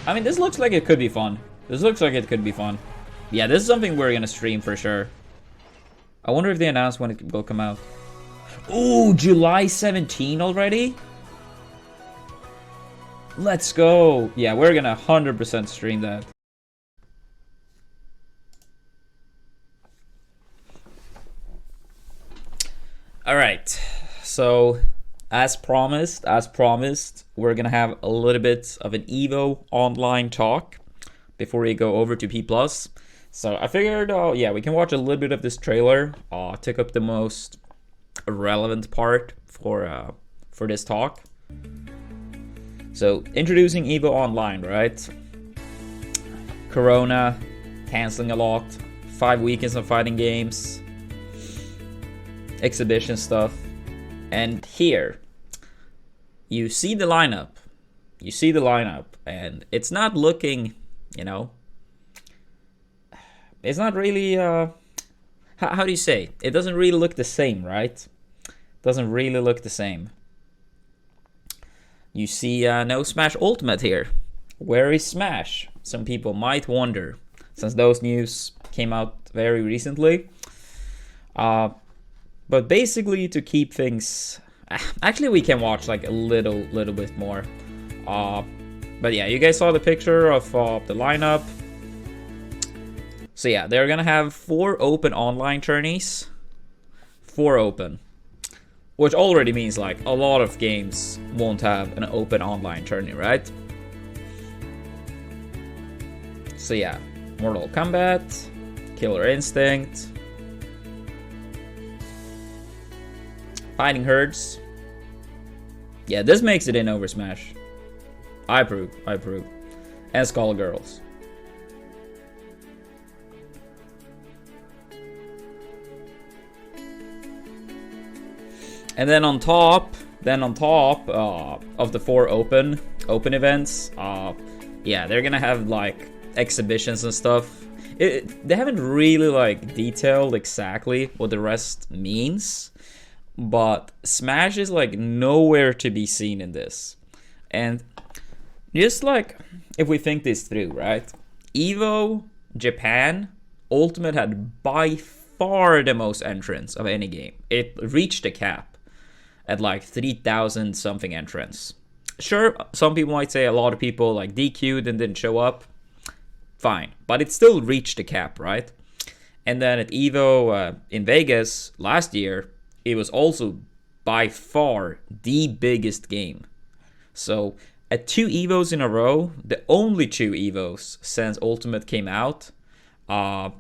I mean, this looks like it could be fun. This looks like it could be fun. Yeah, this is something we're gonna stream for sure. I wonder if they announce when it will come out. Ooh, July 17 already? Let's go. Yeah, we're gonna 100% stream that. Alright, so as promised, we're gonna have a little bit of an Evo online talk before we go over to P+. So I figured, yeah, we can watch a little bit of this trailer. Took up the most relevant part for this talk. So introducing Evo Online, right? Corona, canceling a lot, 5 weekends of fighting games, exhibition stuff, and here you see the lineup. You see the lineup, and it's not looking, you know, it's not really, how do you say? It doesn't really look the same, right? Doesn't really look the same. You see no Smash Ultimate here. Where is Smash? Some people might wonder, since those news came out very recently. But basically, to keep things, actually we can watch like a little bit more. But yeah, you guys saw the picture of the lineup. So yeah, they're gonna have 4 open online tourneys. 4 open. Which already means like a lot of games won't have an open online tourney, right? So yeah, Mortal Kombat, Killer Instinct, Fighting Herds. Yeah, this makes it in over Smash. I approve. And Skull Girls. And then on top of the 4 open events, yeah, they're gonna have like exhibitions and stuff. They haven't really like detailed exactly what the rest means, but Smash is like nowhere to be seen in this. And just like if we think this through, right? Evo Japan Ultimate had by far the most entrants of any game. It reached the cap at like 3,000 something entrants. Sure, some people might say a lot of people like DQ'd and didn't show up. Fine, but it still reached the cap, right? And then at Evo in Vegas last year, it was also by far the biggest game. So at 2 Evos in a row, the only 2 Evos since Ultimate came out, has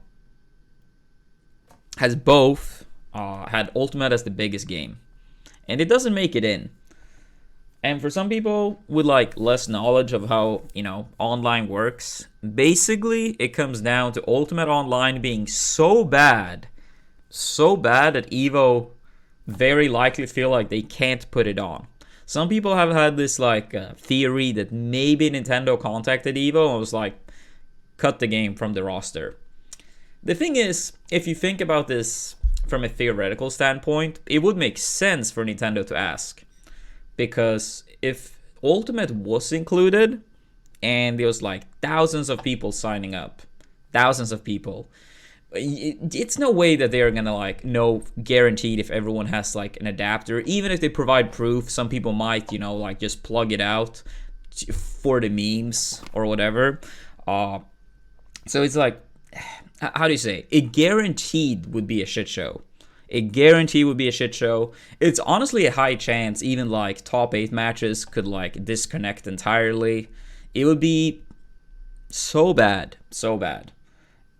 both had Ultimate as the biggest game. And it doesn't make it in. And for some people with like less knowledge of how, you know, online works, basically it comes down to Ultimate Online being so bad that Evo very likely feel like they can't put it on. Some people have had this like theory that maybe Nintendo contacted Evo and was like, cut the game from the roster. The thing is, if you think about this from a theoretical standpoint, it would make sense for Nintendo to ask. Because if Ultimate was included, and there was like thousands of people signing up, it's no way that they're gonna like know guaranteed if everyone has like an adapter. Even if they provide proof, some people might, you know, like just plug it out for the memes or whatever. So it's like, how do you say? It guaranteed would be a shit show. It's honestly a high chance even like top 8 matches could like disconnect entirely. It would be so bad.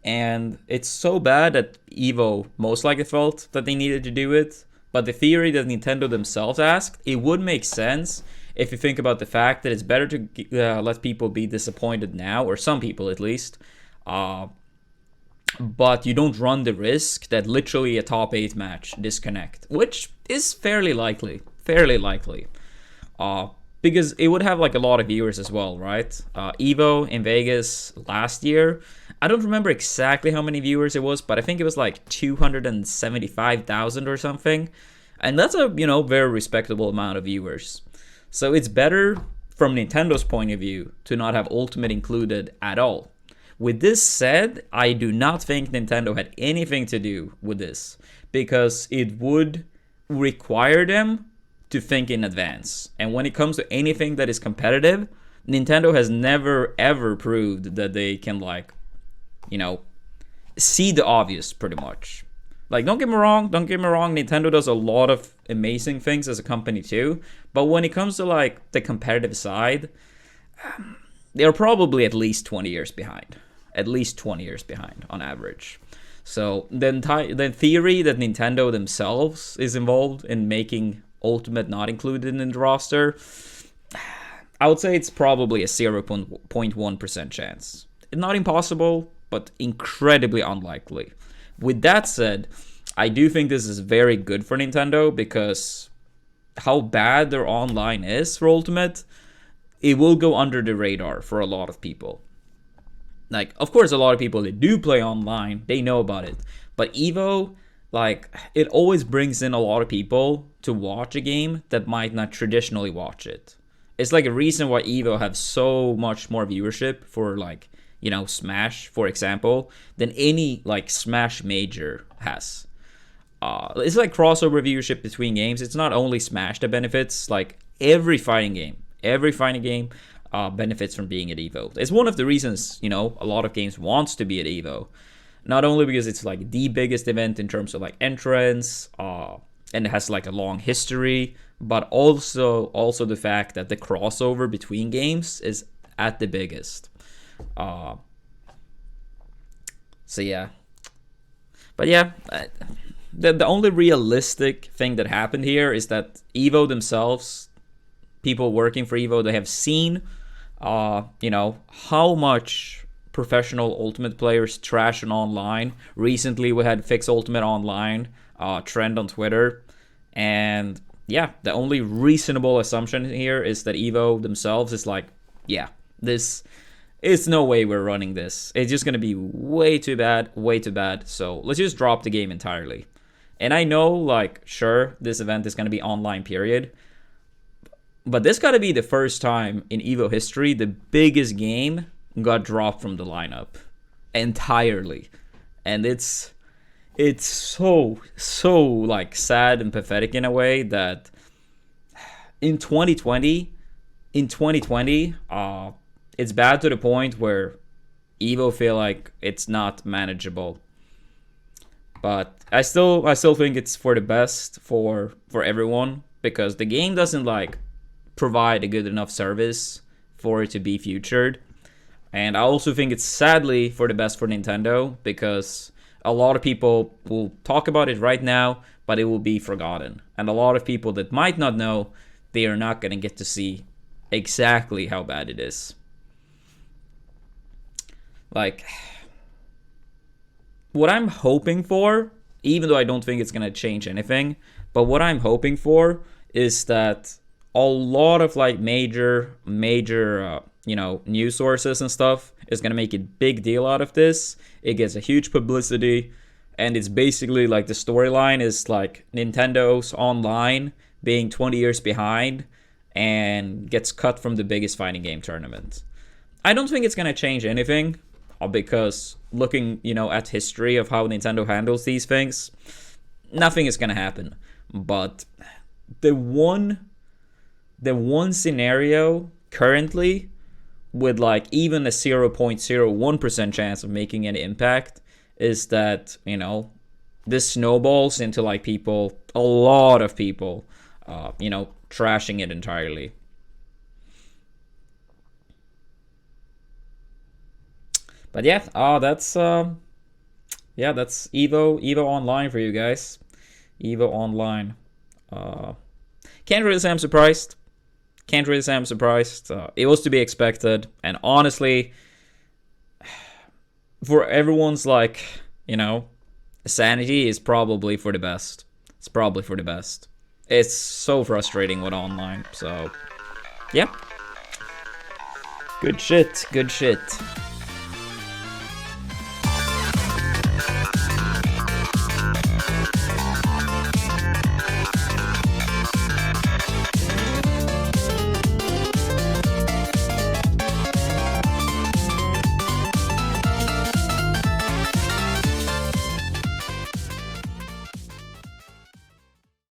And it's so bad that Evo most likely felt that they needed to do it. But the theory that Nintendo themselves asked, it would make sense if you think about the fact that it's better to let people be disappointed now, or some people at least, but you don't run the risk that literally a top 8 match disconnect, which is fairly likely. Because it would have like a lot of viewers as well, right? Evo in Vegas last year, I don't remember exactly how many viewers it was, but I think it was like 275,000 or something. And that's a, you know, very respectable amount of viewers. So it's better from Nintendo's point of view to not have Ultimate included at all. With this said, I do not think Nintendo had anything to do with this, because it would require them to think in advance. And when it comes to anything that is competitive, Nintendo has never ever proved that they can, like, you know, see the obvious pretty much. Like, don't get me wrong, Nintendo does a lot of amazing things as a company too, but when it comes to, like, the competitive side, they're probably at least 20 years behind. At least 20 years behind on average. So the theory that Nintendo themselves is involved in making Ultimate not included in the roster, I would say it's probably a 0.1% chance. Not impossible, but incredibly unlikely. With that said, I do think this is very good for Nintendo, because how bad their online is for Ultimate, it will go under the radar for a lot of people. Like, of course, a lot of people that do play online, they know about it. But Evo, like, it always brings in a lot of people to watch a game that might not traditionally watch it. It's like a reason why Evo have so much more viewership for, like, you know, Smash, for example, than any, like, Smash Major has. It's like crossover viewership between games. It's not only Smash that benefits, like, every fighting game benefits from being at Evo. It's one of the reasons, you know, a lot of games wants to be at Evo. Not only because it's, like, the biggest event in terms of, like, entrance, and it has, like, a long history, but also the fact that the crossover between games is at the biggest. So yeah. But yeah, the only realistic thing that happened here is that Evo themselves, people working for Evo, they have seen, you know, how much professional Ultimate players trash on online. Recently, we had Fix Ultimate Online trend on Twitter, and yeah, the only reasonable assumption here is that Evo themselves is like, yeah, this is no way we're running this. It's just gonna be way too bad. So let's just drop the game entirely. And I know, like, sure, this event is gonna be online, period. But this gotta be the first time in Evo history the biggest game got dropped from the lineup entirely. And it's so like sad and pathetic in a way that in 2020, it's bad to the point where Evo feel like it's not manageable. But I still think it's for the best for everyone, because the game doesn't, like, provide a good enough service for it to be featured. And I also think it's sadly for the best for Nintendo, because a lot of people will talk about it right now, but it will be forgotten. And a lot of people that might not know, they are not going to get to see exactly how bad it is. Like, what I'm hoping for, even though I don't think it's going to change anything, but what I'm hoping for is that a lot of, like, major you know, news sources and stuff is going to make a big deal out of this. It gets a huge publicity, and it's basically like the storyline is like Nintendo's online being 20 years behind and gets cut from the biggest fighting game tournament. I don't think it's going to change anything, because looking, you know, at history of how Nintendo handles these things, nothing is going to happen. But the one scenario currently with, like, even a 0.01% chance of making any impact is that, you know, this snowballs into, like, a lot of people, you know, trashing it entirely. But yeah, that's Evo Online for you guys. Evo Online. Can't really say I'm surprised. It was to be expected, and honestly, for everyone's, like, you know, sanity is probably for the best. It's probably for the best. It's so frustrating with online. So, yeah. Good shit.